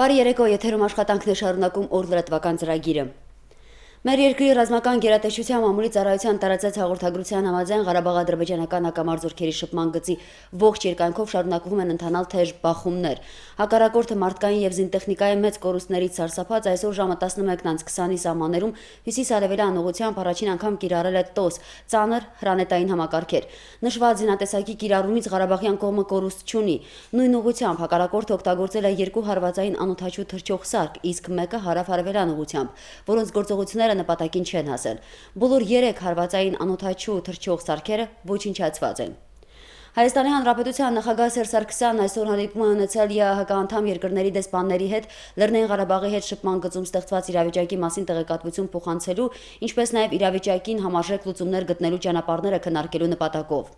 Բարի երեկո, եթերում աշխատանքն է շարունակում օր լրատվական ծրագիրը։ Մեր երկրի ռազմական գերատեսչության մամուլի ծառայության տարածած հաղորդագրության համաձայն Ղարաբաղ-ադրբեջանական հակամարտությունների շփման գծի ողջ երկայնքով շարունակվում են ընթանալ թեժ բախումներ։ Հակառակորդը մարդկային եւ զինտեխնիկայի մեծ կորուստներից սարսափած այսօր ժամը 11:20-ի սահմաններում հյուսիս-արևելյան ուղղությամբ առաջին անգամ կիրառել է ՏՕՍ ծանր հրանետային համակարգեր։ Նշված զինատեսակի կիրառումից Ղարաբաղյան կողմը կորուստ չունի։ Նույն ուղղությամբ հակառակորդը օգտագործել է 2 հարվածային անօդաչու թռչող սարք, իսկ մեկը հարավ-արևելյան ուղղությամբ, որոնց գործողությունները նպատակին չեն հասել։ Բոլոր 3 հարվածային անօդաչու թռչող սարքերը ոչնչացված են։ Հայաստանի Հանրապետության նախագահ Սերժ Սարգսյանն այսօր հանդիպում է ունեցել ԵԱՀԿ անդամ երկրների դեսպանների հետ Լեռնային Ղարաբաղի հետ շփման գծում ստեղծված իրավիճակի մասին տեղեկատվություն փոխանցելու, ինչպես նաև իրավիճակին համարժեք լուծումներ գտնելու ճանապարհները քննարկելու նպատակով։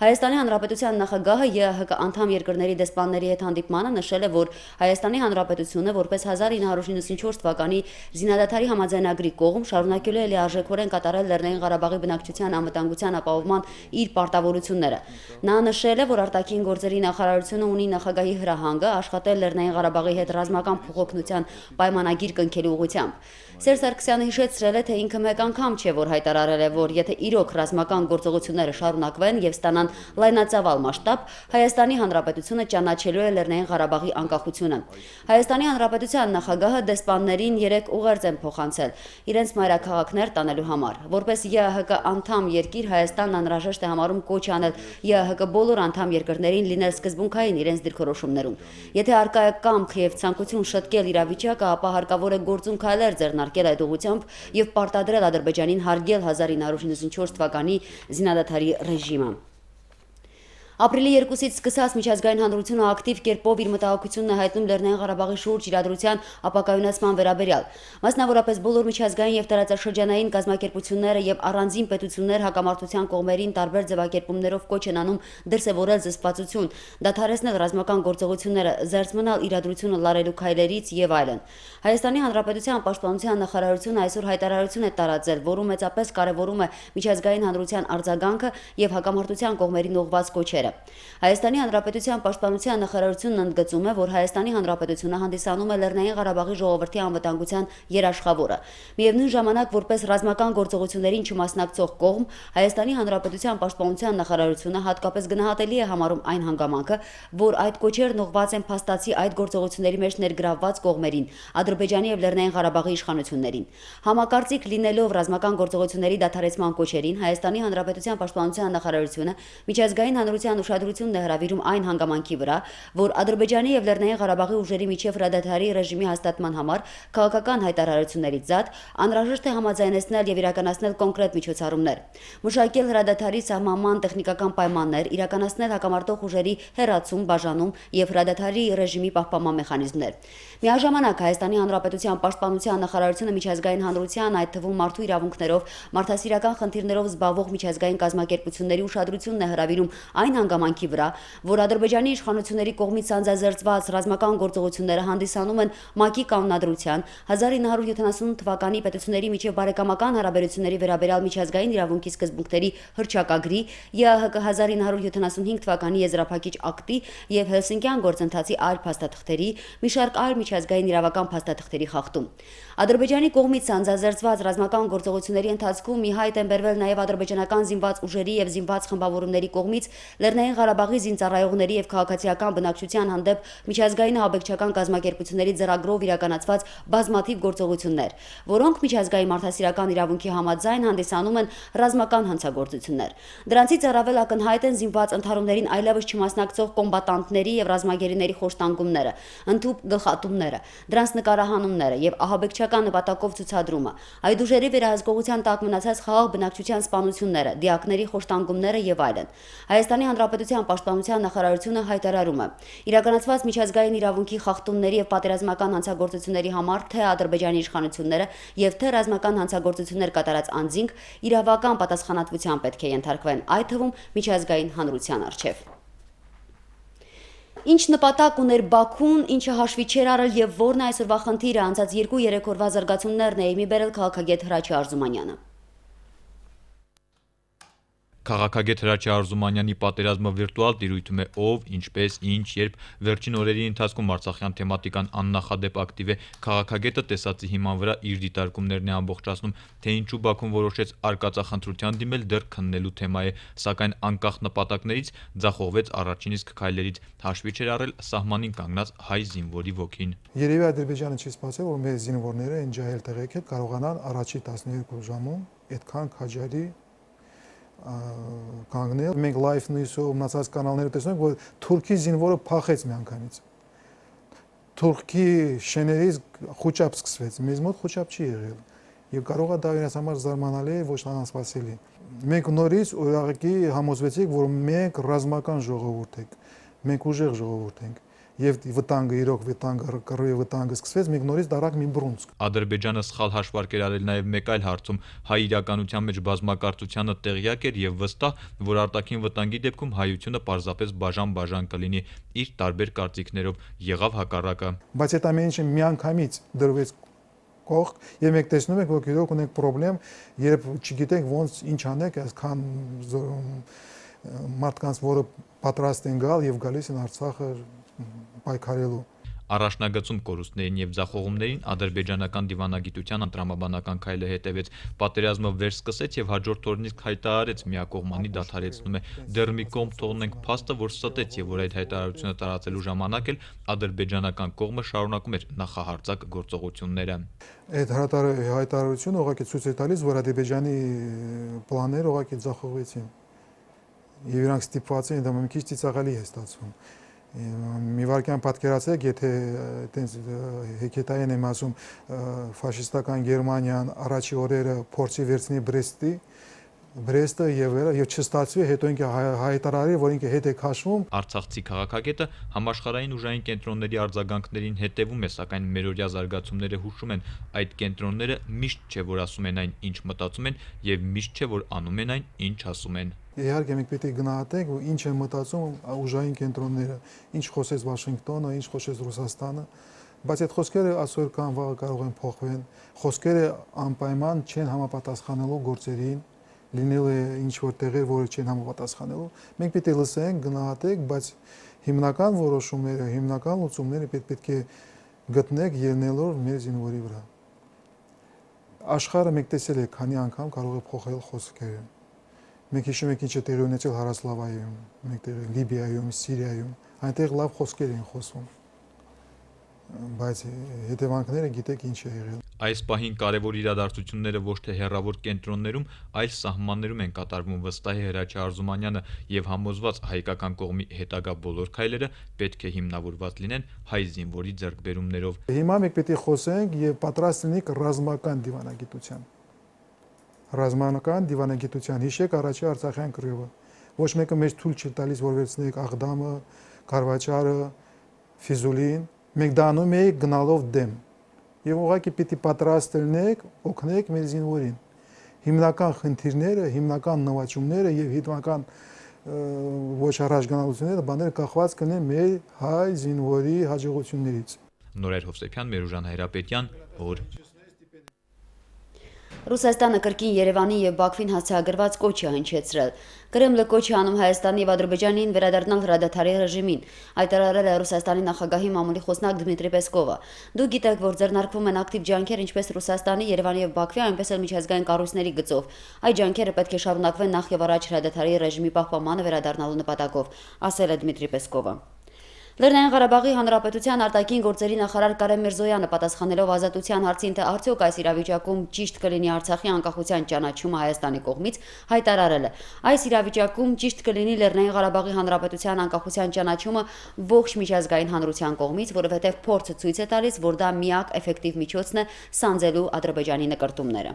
Հայաստանի Հանրապետության նախագահը ԵԱՀԿ անդամ երկրների դեսպանների հետ հանդիպմանը նշել է, որ Հայաստանի Հանրապետությունը որպես 1994 թվականի զինադադարի համաձայնագրի կողմ շարունակելու է լիարժեքորեն կատարել Լեռնային Ղարաբաղի բնակչության անվտանգության ապահովման իր պարտավորությունները։ Նա նշել է, որ արտաքին գործերի նախարարությունը ունի նախագահի հրահանգը աշխատել Լեռնային Ղարաբաղի հետ ռազմական փոխօգնության պայմանագիր կնքելու ուղղությամբ։ Սերժ Սարգսյանը հիշեցրել է, թե ինքը մեկ անգամ չէ, որ հայտարարել է, որ եթե իրոք ռազմական գործողությունները շարունակվեն եւ ստանան լայնածավալ մասշտաբ, Հայաստանի Հանրապետությունը ճանաչելու է Լեռնային Ղարաբաղի անկախությունը։ Հայաստանի Հանրապետության նախագահը դեսպաններին 3 ուղերձ են փոխանցել իրենց մայրաքաղաքներ տանելու համար։ Որպես ԵԱՀԿ անդամ երկիր Հայաստանն անհրաժեշտ է համարում կոչ անել ԵԱՀԿ բոլոր անդամ երկրներին լինել սկզբունքային իրենց դիրքորոշումներում։ Եթե արկա է կամք եւ ցանկություն շտկել իրավիճակը, ապա հարկավոր է գործուն քայլեր ձեռնարկել այդ ուղղությամբ եւ պարտադրել Ադրբեջանին հարգել 1994 թվականի զինադադարի ռեժիմը։ Ապրիլի 2-ից սկսած միջազգային հանրությունը ակտիվ կերպով իր մտահոգությունն է հայտնում Լեռնային Ղարաբաղի շուրջ իրադրության ապակայունացման վերաբերյալ։ Մասնավորապես բոլոր միջազգային եւ տարածաշրջանային կազմակերպությունները եւ առանձին պետություններ հակամարտության կողմերին տարբեր ձևակերպումներով կոչ են անում դրսևորել զսպվածություն, դադարեցնել ռազմական գործողությունները, զերծ մնալ իրադրությունը լարելու քայլերից եւ այլն։ Հայաստանի Հանրապետության պաշտպանության նախարարությունը այսօր հայտարարություն է տարածել, որում մեծապես կարևորում է միջազգային հանրության արձագանքը եւ հակամարտության կողմերին ուղղված կոչերը։ Հայաստանի Հանրապետության պաշտպանության նախարարությունն ընդգծում է, որ Հայաստանի Հանրապետությունը հանդիսանում է Լեռնային Ղարաբաղի ժողովրդի անվտանգության երաշխավորը։ Միևնույն ժամանակ, որպես ռազմական գործողություններին չմասնակցող կողմ, Հայաստանի Հանրապետության պաշտպանության նախարարությունը հատկապես գնահատելի է համարում այն հանգամանքը, որ այդ կոչերն ուղղված են փաստացի այդ գործողությունների մեջ ներգրավված կողմերին, Ադրբեջանի եւ Լեռնային Ղարաբաղի իշխանություններին։ Համակարծիք լինելով ռազմական գործողությունների դադարեցման կոչերին, Հայաստանի Հանրապետության պաշտպանության նախարարությունը միջազգային հանրության ուշադրությունն է հրավիրում այն հանգամանքի վրա, որ Ադրբեջանի եւ Լեռնային Ղարաբաղի ուժերի միջև հրադադարի ռեժիմի հաստատման համար քաղաքական հայտարարություններից զատ անհրաժեշտ է համաձայնեցնել եւ իրականացնել կոնկրետ միջոցառումներ, մշակել հրադադարի սահմանման տեխնիկական պայմաններ, իրականացնել հակամարտող ուժերի հեռացում, բաժանում եւ հրադադարի ռեժիմի պահպանման մեխանիզմներ։ Միաժամանակ Հայաստանի Հանրապետության պաշտպանության նախարարությունը միջազգային հանրության, այդ թվում մարդու իրավունքներով, մարդասիրական խնդիրներով զբաղվող միջազգային կազմակերպությունների ուշադրությունն է հրավիրում այն հանգամանքի վրա, որ Ադրբեջանի իշխանությունների կողմից սանձազերծված ռազմական գործողությունները հանդիսանում են ՄԱԿ-ի կանոնադրության 1978 թվականի պետությունների միջև բարեկամական հարաբերությունների վերաբերյալ միջազգային իրավունքի սկզբունքների հռչակագրի, ԵԱՀԿ 1975 թվականի եզրափակիչ ակտի եւ Հելսինկյան գործընթացի այլ փաստաթղթերի, մի շարք այլ միջազգային իրավական փաստաթղթերի խախտում։ Ադրբեջանի կողմից սանձազերծված ռազմական գործողությունների ընթացքում ի հայտ են բերվել նաեւ ադրբեջանական զինված ուժերի եւ զինված խմբավորումների կողմից Լեռնային Ղարաբաղի զինծառայողների եւ քաղաքացիական բնակչության հանդեպ միջազգային ահաբեկչական կազմակերպությունների ձեռագրով իրականացված բազմաթիվ գործողություններ, որոնք միջազգային մարդասիրական իրավունքի համաձայն հանդիսանում են ռազմական հանցագործություններ։ Դրանցից առավել ակնհայտ են զինված ընդհարումներին այլևս չմասնակցող կոմբատանտների եւ ռազմագերիների խոշտանգումները, ընդհուպ գլխատումները, դրանց նկարահանումները եւ ահաբեկչական նպատակով ցուցադրումը, այդ ուժերի վերահսկողության տակ մնացած խաղաղ բնակչության սպանությունները, դիակների խոշտանգումները եւ այլն։ Հայաստանի Հանրապետության պաշտպանության նախարարությունը հայտարարում է. իրականացված միջազգային իրավունքի խախտումների եւ պատերազմական հանցագործությունների համար թե Ադրբեջանի իշխանությունները եւ թե ռազմական հանցագործություններ կատարած անձինք իրավական պատասխանատվության պետք է ենթարկվեն, այդ թվում միջազգային հանրության առջեւ։ Ինչ նպատակ ուներ Բաքուն, ինչը հաշվի չէր առել եւ որն է այսօրվա խնդիրը, անցած 2-3 օրվա զարգացումներն է իմի բերել քաղաքագետ Հրաչյա Արզումանյանը։ Քաղաքագետ Հրաչյա Արզումանյանի պատերազմը վիրտուալ տիրույթում է ով, ինչպես, ինչ, երբ վերջին օրերի ընթացքում արցախյան թեմատիկան աննախադեպ ակտիվ է, քաղաքագետը տեսածի հիման վրա իր դիտարկումներն է ամբողջացնում, թե ինչու Բաքուն որոշեց արկածախնդրության դիմել դեռ քննելու թեմա է, սակայն անկախ նպատակներից ձախողվեց առաջին իսկ քայլերից, հաշվի չէր առել սահմանին կանգնած հայ զինվորի ոգին։ Երևի Ադրբեջանը չի սպասել, որ մեր զինվորները այն ջահել տեղեքել կարողանան առաջի 12 ժամում այդքան քաջարի կանգնել։ Մենք live news-ով մնացած կանալները տեսնում ենք, որ Թուրքի զինվորը փախեց միանգամից։ Թուրքի շեներից խոճապ սկսվեց, մեզ մոտ խոճապ չի եղել։ Եվ կարող է դա իրենց համար զարմանալի է, ոչ անսպասելի։ Մենք նորից ուղղակի համոզվեցինք, որ մենք ռազմական ժողովուրդ ենք, մենք ուժեղ ժողովուրդ ենք։ Եվ վտանգը իրոք կռվի վտանգը սկսվեց, մենք նորից դարակ մի բռունցք։ Ադրբեջանը սխալ հաշվարկեր արել նաև մեկ այլ հարցում, հայ իրականության մեջ բազմակարծությանը տեղյակ էր եւ վստահ, որ արտաքին վտանգի դեպքում հայությունը պարզապես բաժան կլինի իր տարբեր կարծիքներով, եղավ հակառակը։ Բայց այդ ամեն ինչը միանգամից դրվեց կողք եւ մենք տեսնում ենք, որ իրոք ունենք խնդրեմ, երբ չգիտենք ոնց ինչ անենք, այսքան մարդկանց, որը պատրաստ են գալ եւ գալիս են Արցախը պայքարելու։ Առաջնագծում կորուստներին եւ ձախողումներին ադրբեջանական դիվանագիտության անդրամաբանական քայլը հետևեց, պատերազմը վերսկսեց եւ հաջորդ օրն իսկ հայտարարեց միակողմանի դադարեցնում է։ Դեռ մի կողմ թողնենք փաստը, որ ստեց եւ որ այդ հայտարարությունը տարածելու ժամանակ էլ ադրբեջանական կողմը շարունակում էր նախահարձակ գործողությունները։ Այդ հայտարարությունը ուղղակի ցույց է տալիս, որ Ադրբեջանի պլանները ուղղակի ձախողվեցին։ Եվ իրանք ստիպված են, դա մի քիչ ծիծաղելի է ստացվում։ Մի վարքյան պատկերացրեք, եթե այտենց հեքիաթային եմ ասում, ֆաշիստական Գերմանիան առաջի օրերը փորձի վերցնի Բրեստը եւ չստացվի, հետո ինքը հայտարարի, որ ինքը հետ է քաշվում։ Արցախցի քաղաքագետը համաշխարհային ուժային կենտրոնների արձագանքներին հետևում է, սակայն մերօրյա զարգացումները հուշում են, այդ կենտրոնները միշտ չէ, որ ասում են այն, ինչ մտածում են, եւ միշտ չէ, որ անում են այն, ինչ ասում են։ Իհարկե մենք պետք է գնահատենք, որ ինչ են մտածում ուժային կենտրոնները, ինչ խոսեց Վաշինգտոնը, ինչ խոսեց Ռուսաստանը, բայց այդ խոսքերը այսօր կամ վաղը կարող են փոխվել։ Խոսքերը անպայման չեն համապատասխանելու գործերին, լինել է ինչ որ տեղեր, որը չեն համապատասխանելու։ Մենք պետք է լսենք, գնահատենք, բայց հիմնական որոշումները, հիմնական լուծումները պետք է գտնենք ելնելով մեր զինվորի վրա։ Աշխարհը մենք տեսել ենք, քանի անգամ կարող է փոխել խոսքերը։ Մենք հիշում ենք ինչ է տեղի ունեցել Հարասլավայում, մենք տեղի Լիբիայում, Սիրիայում, այնտեղ լավ խոսքեր են խոսում։ Բայց հետևանքները գիտեք ինչ է եղել։ Այս պահին կարևոր իրադարձությունները ոչ թե հեռավոր կենտրոններում, այլ սահմաններում են կատարվում, վստահ է Հրաչյա Արզումանյանը եւ համոզված հայկական կողմի հետագա բոլոր քայլերը պետք է հիմնավորված լինեն հայ զինվորի ձեռքբերումներով։ Հիմա մենք պետք է խոսենք եւ պատրաստ լինենք ռազմական դիվանագիտության։ Ռազմական դիվանագիտության հիշեք առաջի Արցախյան կռիվը։ Ոչ մեկը մեզ թույլ չի տալիս, որ վերցնենք Աղդամը, Կարվաճարը, Ֆիզուլին։ Մենք դա անում էինք գնալով դեմ։ Եվ ուղղակի պիտի պատրաստ լինենք, օգնենք մեր զինվորին։ Հիմնական խնդիրները, հիմնական նվաճումները եւ հիմնական ոչ առաջգնալությունները բաները կախված կլինեն մեր հայ զինվորի հաջողություններից։ Նորայր Հովսեփյան, Մերուժան Հայրապետյան, օր։ Ռուսաստանը կրկին Երևանի եւ Բաքվին հասցեագրված կոչ է հնչեցրել։ Կրեմլը կոչ է անում Հայաստանի եւ Ադրբեջանին վերադառնալ հրադադարի ռեժիմին, հայտարարել է Ռուսաստանի նախագահի մամուլի խոսնակ Դմիտրի Պեսկովը։ Դուք գիտեք, որ ձեռնարկվում են ակտիվ ջանքեր ինչպես Ռուսաստանի, Երևանի եւ Բաքվի, այնպես էլ միջազգային կառույցների գծով։ Այդ ջանքերը պետք է շարունակվեն նախ եւ առաջ հրադադարի ռեժիմի պահպանմանը վերադառնալու նպատակով, ասել է Դմիտրի Պեսկովը։ Լեռնային Ղարաբաղի Հանրապետության արտաքին գործերի նախարար Կարեն Միրզոյանը պատասխանելով Ազատության հարցին, թե արդյոք այս իրավիճակում ճիշտ կլինի Արցախի անկախության ճանաչումը Հայաստանի կողմից, հայտարարել է. այս իրավիճակում ճիշտ կլինի Լեռնային Ղարաբաղի Հանրապետության անկախության ճանաչումը ողջ միջազգային հանրության կողմից, որովհետև փորձը ցույց է տալիս, որ դա միակ էֆեկտիվ միջոցն է սանձելու Ադրբեջանի նկրտումները։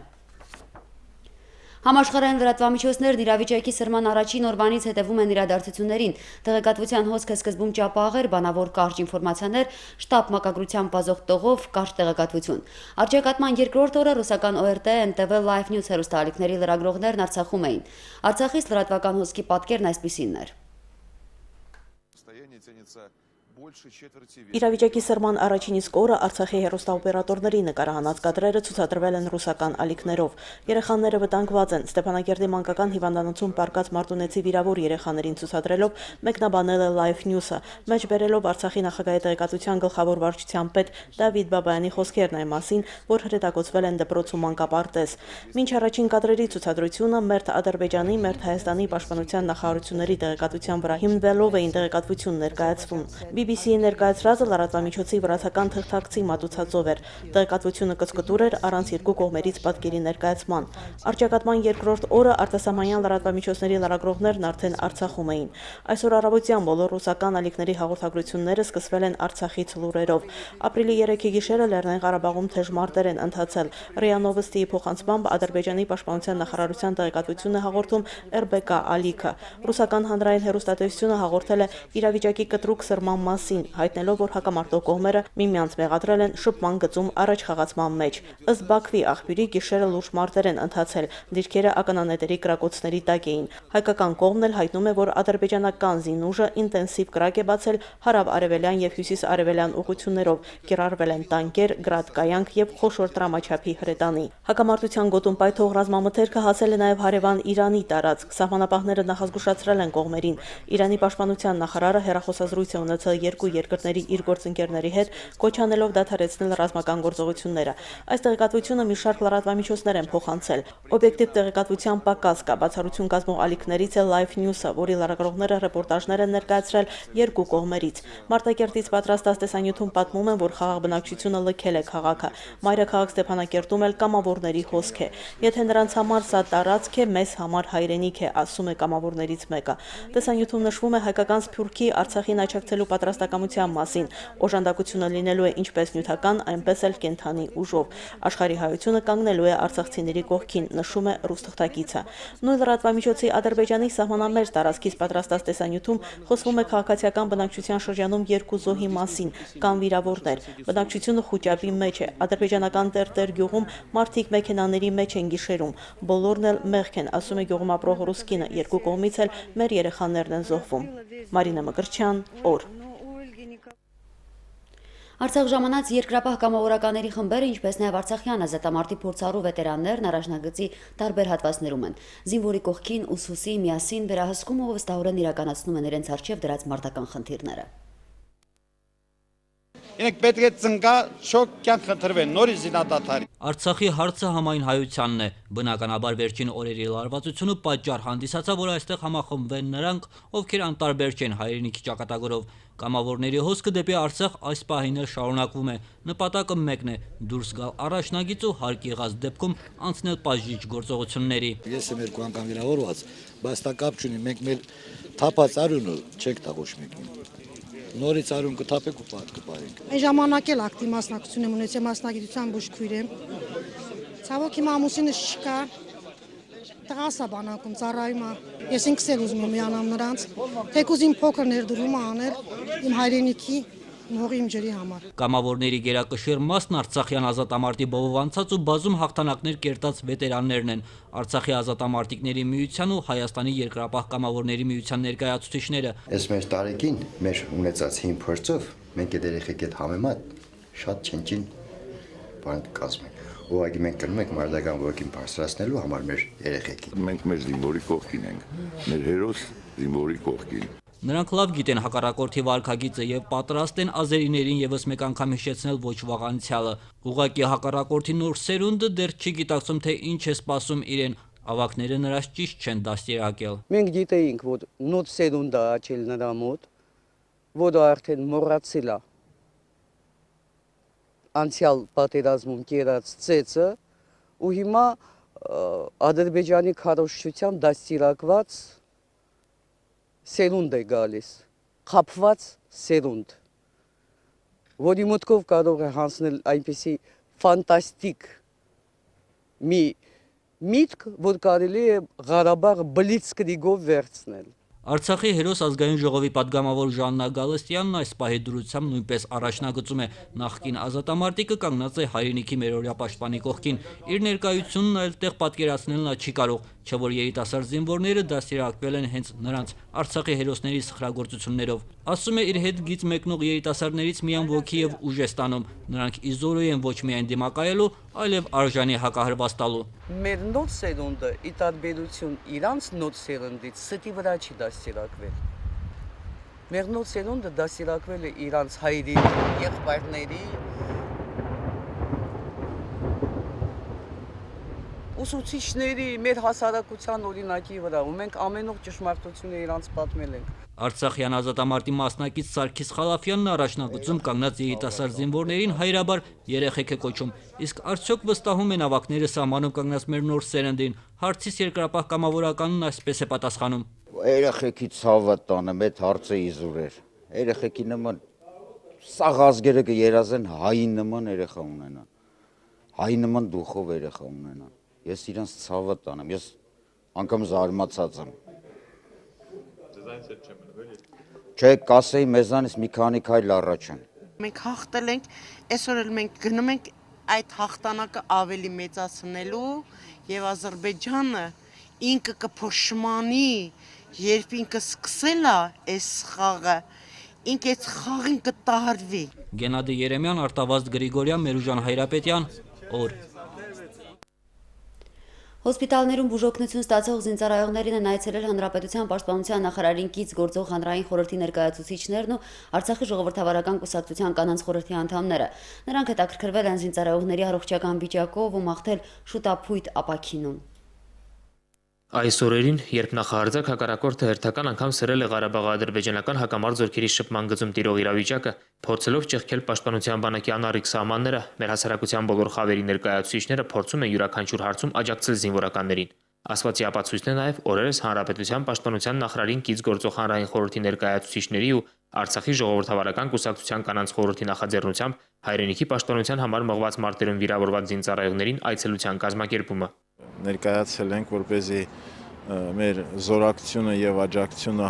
Համաշխարհային լրատվամիջոցներն իրավիճակի սրման առաջին օրվանից հետևում են իրադարձություններին։ Տեղեկատվության հոսքը սկզբում ճապաղ էր, բանավոր կարճ ինֆորմացիաներ, շտապ մակագրության բազող տողով կարճ տեղեկատվություն։ Արճակատման երկրորդ օրը ռուսական ORT, NTV, Live News հեռուստաալիքների լրագրողներն Արցախում էին։ Արցախից լրատվական հոսքի պատկերն այսպիսինն էր. Իրավիճակի սրման առաջին իսկ օրը Արցախի հեռուստաօպերատորների նկարահանած կադրերը ցուցադրվել են ռուսական ալիքներով։ Երեխաները վտանգված են։ Ստեփանակերտի մանկական հիվանդանոցում պարկած մարտունեցի վիրավոր երեխաներին ցուցադրելով մեկնաբանել է Life News-ը, մեջ բերելով Արցախի նախագահի տեղեկատվության գլխավոր վարչության պետ Դավիթ Բաբայանի խոսքերն այն մասին, որ հրետակոծվել են դպրոցում մանկապարտեզ։ Մինչ առաջին կադրերի ցուցադրությունը մերթ Ադրբեջանի, մերթ Հայաստանի պաշտպանության նախարարությունների տեղեկատվության վրա հիմնվելով էին տեղեկատվություն ներկայացվում։ BBC-ի ներկայացրածը լրատվամիջոցի վրացական թղթակցի մատուցածով էր։ Տեղեկատվությունը կցկտուր էր առանց երկու կողմերից պատկերի ներկայացման։ Առճակատման երկրորդ օրը արտասահմանյան լրատվամիջոցների լրագրողներն արդեն Արցախում էին։ Այսօր առավոտյան բոլոր ռուսական ալիքների հաղորդագրությունները սկսվել են Արցախից լուրերով։ Ապրիլի 3-ի գիշերը Լեռնային Ղարաբաղում թեժ մարտեր են ընթացել։ ՌԻԱ Նովոստիի փոխանցմամբ Ադրբեջանի պաշտպանության նախարարության տեղեկատվություն է հաղորդում RBK ալիքը։ Ռուսական հանրային հեռուստատեսությունը հաղորդել է իրավիճակի կտրուկ սրման մասին, հայտնելով, որ հակամարտող կողմերը միմյանց մեղադրել են շփման գծում առաջ խաղացման մեջ։ Ըստ Բաքվի աղբյուրի գիշերը լուրջ մարտեր են ընթացել, դիրքերը ականանետերի կրակոցների տակ էին։ Հայկական կողմն էլ հայտնում է, որ ադրբեջանական զինուժը ինտենսիվ կրակ է բացել հարավ-արևելյան եւ հյուսիս-արևելյան ուղղություններով, կիրառվել են տանկեր, գրադկայանք եւ խոշոր տրամաչափի հրետանի։ Հակամարտության գոտում պայթող ռազմամթերքը հասել է նաեւ հարևան Իրանի տարածք։ Սահմանապահները նախազգուշացրել են կողմերին։ Իրանի պաշտպանության նախարարը հեռախոսազրույց է ունեցել երկու երկրների իր գործընկերների հետ, կոչ անելով դադարեցնել ռազմական գործողությունները։ Այս տեղեկատվությունը մի շարք լրատվամիջոցներ են փոխանցել։ Օբյեկտիվ տեղեկատվության պակաս կա, բացառություն կազմող ալիքներից է Life News-ը, որի լրագրողները ռեպորտաժներ են ներկայացրել երկու կողմերից։ Մարտակերտից պատրաստած տեսանյութում պատմում են, որ խաղաղ բնակչությունը լքել է քաղաքը։ Մայրաքաղաք Ստեփանակերտում էլ կամավորների հոսք է։ Եթե նրանց համար սա տարածք է, մեզ համար հայրենիք է, ասում է կամավորներից մեկը։ Տեսանյութում նշվում է հայկական Սփյուռքի Արցախին աջակցելու պատրաստակամության մասին։ Օժանդակությունը լինելու է ինչպես նյութական, այնպես էլ կենթանի ուժով։ Աշխարհի հայությունը կանգնելու է արցախցիների կողքին, նշում է ռուս թղթակիցը։ Նույն լրատվամիջոցի Ադրբեջանի սահմանամերձ տարածքից պատրաստած տեսանյութում խոսվում է քաղաքացիական բնակչության շրջանում երկու զոհի մասին, կան վիրավորներ։ Բնակչությունը խուճապի մեջ է։ Ադրբեջանական Տերտեր գյուղում մարդիկ մեքենաների մեջ են գիշերում։ Բոլորն էլ մեղք են, ասում է գյուղում ապրող ռուս կինը, երկու կողմից էլ մեր երեխաներն են զոհվում։ Մարինա Մկրտչյան, օր։ Արցախ ժամանած երկրապահ կամավորականների խմբերը, ինչպես նաև Արցախյան ազատամարտի փորձառու վետերաններն առաջնագծի տարբեր հատվածներում են։ Զինվորի կողքին ուսուսի միասին վերահսկում ու վստահորեն իրականացնում են իրենց առջև դրած մարտական խնդիրները։ Ինք պետք է ծնկա շոկ կյանք խնդրվեն նորից զինադադարի։ Արցախի հարցը համայն հայությանն է։ Բնականաբար վերջին օրերի լարվածությունը պատճառ հանդիսացավ, որ այստեղ համախմբվեն նրանք, ովքեր անտարբեր չեն հայրենիքի ճակատագրով։ Կամավորների հոսքը դեպի Արցախ այս պահին էլ շարունակվում է։ Նպատակը մեկն է՝ դուրս գալ առաջնագից ու հարկ եղած դեպքում անցնել բաժիչ գործողությունների։ Ես եմ երկու անգամ վիրավորված, բայց դա կապ չունի, մենք մեր թափած արյունը չենք տա ոչ մեկին։ Նորից արյուն կթափեք ու պատ կպարենք։ Այն ժամանակ էլ ակտիվ մասնակցություն եմ ունեցել, մասնագիտության բուժքույր եմ։ Ցավոք իմ ամուսինս չկա, տղաս է բանակում, ծառայում է։ Ես ինքս էլ ուզում եմ միանամ նրանց, թեկուզ իմ փոքր ներդրումը անել իմ հայրենիքի, իմ հողի, իմ ջրի համար։ Կամավորների գերակշիռ մասն Արցախյան ազատամարտի բովով անցած ու բազում հաղթանակներ կերտած վետերաններն են։ Արցախի ազատամարտիկների միության ու Հայաստանի երկրապահ կամավորների միության ներկայացուցիչները։ Այս մեր տարեկին մեր ունեցած հին փորձով մենք այդ երեխեքի հետ համեմատ շատ չնչին բան կազմենք։ Ուղղակի մենք կրում ենք մարդական ոգին բարձրացնելու համար մեր երեխեքին։ Մենք մեր զինվորի կողքին ենք, մեր հերոս զինվորի կողքին։ Նրանք լավ գիտեն հակառակորդի վարքագիծը եւ պատրաստ են ազերիներին եւս մեկ անգամ հիշեցնել ոչ վաղ անցյալը։ Ուղղակի հակառակորդի նոր սերունդը դեռ չի գիտակցում, թե ինչ է սպասում իրեն։ Ավակները նրանց ճիշտ չեն դաստիարակել։ Մենք գիտեինք, որ նոր սերունդը աչել նրա մոտ, որը արդեն մոռացել է անցյալ պատերազմում կերած ծեծը ու հիմա Ադրբեջանի քարոզչությամբ դաստիարակված սերունդ է գալիս, խաբված սերունդ, որի մտքով կարող է հանձնել այնպիսի ֆանտաստիկ մի միտք, որ կարելի է Ղարաբաղը բլիցկրիգով վերցնել։ Արցախի հերոս ազգային ժողովի падգամավոր Ժաննա Գալստյանն այս պահի դրությամբ նույնպես առաջնագծում է նախկին ազատամարտիկը կանգնած է հայրենիքի մերօրյա պաշտպանի կողքին։ Իր ներկայությունն այլ տեղ պատկերացնել նա չի կարող, չէ որ երիտասարդ զինվորները դաստիարակվել են հենց նրանց Արցախի հերոսների սխրագործություններով։ Ասում է իր հետ գից մեկնող երիտասարդներից միայն ոգի եւ ուժ է ստանում, նրանք իզորու են ոչ միայն դիմակայելու, այլև արժանի հակահարված տալու։ Մեր նոր սերունդը ի տարբերություն իրանց նոր սերնդից ստի վրա չի դաստիարակվել։ Մեր նոր սերունդը դաստիարակվել է իրանց հայրի, եղբայրների, ուսուցիչների, մեր հասարակության օրինակի վրա, ու մենք ամեն օր ճշմարտությունը իրանց պատմել ենք։ Արցախյան ազատամարտի մասնակից Սարգիս Խալաֆյանն առաջնագծում կանգնած երիտասարդ զինվորներին հայրաբար երեխեք է կոչում, իսկ արդյոք վստահում են ավակները սահմանում կանգնած մեր նոր սերնդին, հարցից երկրապահ կամավորականն այսպես է պատասխանում։ Երեխեքի ցավը տանը մեծ հարցը իզուրեր։ Երեխեքի նման սաղ ազգերը կերազեն հայի նման երեխա ունենան։ Հայի նման դուխով երեխա ունենան։ Ես իրանց ցավը տանեմ, ես անգամ զարմացած եմ։ Չէ, կասեի մեզանից մի քանի քայլ առաջ են։ Մենք հաղթել ենք, այսօր էլ մենք գնում ենք այդ հաղթանակը ավելի մեծացնելու եւ Ադրբեջանը ինքը կփոշմանի, երբ ինքը սկսել է այս խաղը, ինքը այս խաղին կտահարվի։ Գենադի Երեմյան, Արտավազդ Գրիգորյան, Մերուժան Հայրապետյան, օր։ Հոսպիտալներում բուժօգնություն ստացող զինծառայողներին են այցելել Հանրապետության պաշտպանության նախարարին կից գործող հանրային խորհրդի ներկայացուցիչներն ու Արցախի ժողովրդավարական կուսակցության կանանց խորհրդի անդամները։ Նրանք հետաքրքրվել են զինծառայողների առողջական վիճակով ու մաղթել շուտափույթ ապաքինում։ Այս օրերին, երբ նախահարձակ հակառակորդը հերթական անգամ սրել է Ղարաբաղի-ադրբեջանական հակամարտ զորքերի շփման գծում տիրող իրավիճակը, փորձելով ճեղքել պաշտպանության բանակի անառիկ սահմանները, մեր հասարակության բոլոր խավերի ներկայացուցիչները փորձում են յուրաքանչյուր հարցում աջակցել զինվորականներին։ Ասվածի ապացույցն է նաև օրերս Հանրապետության պաշտպանության նախարարին կից գործող հանրային խորհրդի ներկայացուցիչների ու Արցախի ժողովրդավարական կուսակցության կանանց խորհրդի նախաձեռնությամբ հայրենիքի պաշտպանության համար մղված մարտերում վիրավորված զինծառայողներին այցելության կազմակերպումը։ Ներկայացել ենք, որպեսզի մեր զորակցությունը եւ աջակցությունը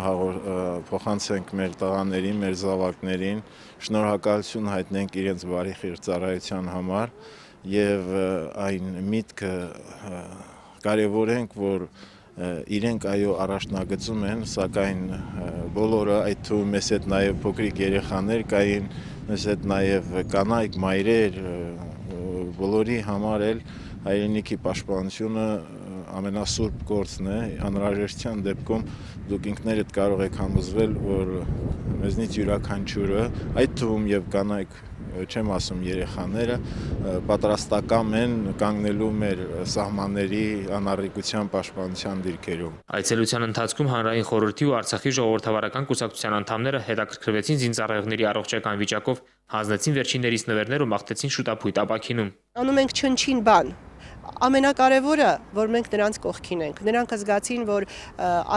փոխանցենք մեր տղաներին, մեր զավակներին, շնորհակալություն հայտնենք իրենց բարի խիղճ ծառայության համար եւ այն միտքը կարևորենք, որ իրենք այո առաջնագծում են, սակայն բոլորը այդ թվում մեզ հետ նաեւ փոքրիկ երեխաներ կային, մեզ հետ նաեւ կանայք, մայրեր, բոլորի համար էլ հայրենիքի պաշտպանությունը ամենասուրբ գործն է, անհրաժեշտության դեպքում դուք ինքներդ կարող եք համոզվել, որ մեզնից յուրաքանչյուրը, այդ թվում եւ կանայք, չեմ ասում երեխաները, պատրաստական են կանգնելու մեր սահմանների անառիկության պաշտպանության դիրքերում։ Այցելության ընթացքում հանրային խորհրդի ու Արցախի ժողովրդավարական կուսակցության անդամները հետաքրքրվեցին զինծառայողների առողջական վիճակով, հանձնեցին վերջիններից նվերներ ու մաղթեցին շուտափույթ ապաքինում։ Անում ենք չնչին բան։ Ամենակարևորը, որ մենք նրանց կողքին ենք։ Նրանք զգացին, որ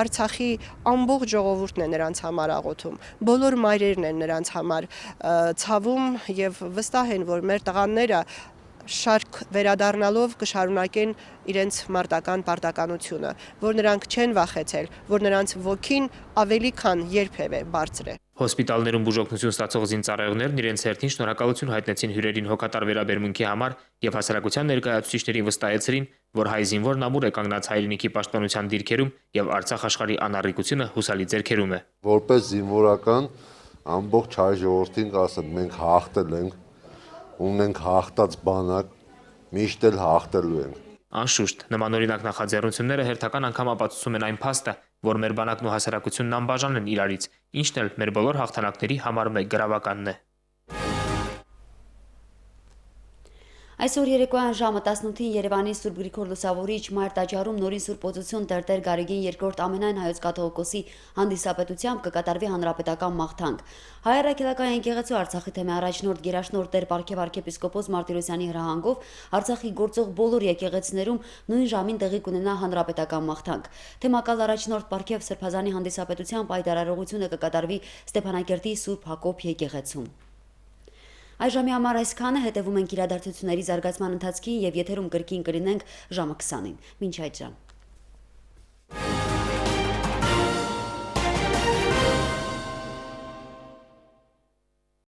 Արցախի ամբողջ ժողովուրդն է նրանց համար աղոթում։ Բոլոր մայրերն են նրանց համար ցավում եւ վստահ են, որ մեր տղաները շարք վերադառնալով կշարունակեն իրենց մարտական պարտականությունը, որ նրանք չեն վախեցել, որ նրանց ոգին ավելի քան երբևէ բարձր է։ Հոսպիտալներում բուժօգնություն ստացող զինծառայողներն իրենց հերթին շնորհակալություն հայտնեցին հյուրերին հոգատար վերաբերմունքի համար եւ հասարակության ներկայացուցիչներին վստահեցրին, որ հայ զինվորն ամուր է կանգնած հայրենիքի պաշտպանության դիրքերում եւ Արցախ աշխարհի անառիկությունը հուսալի ձեռքերում է։ Որպես զինվորական ամբողջ հայ ժողովրդին կասեմ, մենք հաղթել ենք, ունենք հաղթած բանակ, միշտ էլ հաղթելու ենք։ Անշուշտ, նմանօրինակ նախաձեռնությունները հերթական անգամ ապացուցում են այն փաստը, որ մեր բանակն ու հասարակությունն անբաժան են իրարից, ինչն էլ մեր բոլոր հաղթանակների համար մեկ գրավականն է։ Այսօր երեկոյան ժամը 18-ին Երևանի Սուրբ Գրիգոր Լուսավորիչ Մայր տաճարում նորին Սուրբ Օծություն Տերտեր Գարեգին II ամենայն հայոց կաթողիկոսի հանդիսապետությամբ կկատարվի հանրապետական մաղթանք։ Հայ-առաքելական եկեղեցու Արցախի թեմի առաջնորդ Գերաշնորհ Տեր Պարքև arczepiskopos Մարտիրոսյանի հրահանգով Արցախի գործող բոլոր եկեղեցիներում նույն ժամին տեղի կունենա հանրապետական մաղթանք։ Թեմակալ առաջնորդ Պարքև Սրբազանի հանդիսապետությամբ այդ արարողությունը կկատարվի Ստեփանակերտի Սուրբ Հակոբ եկեղեցում։ Այժմի համար այսքանը, հետևում ենք իրադարձությունների զարգացման ընթացքին եւ եթերում կրկին կլինենք ժամը 20-ին։ Մինչ այդ ժամ։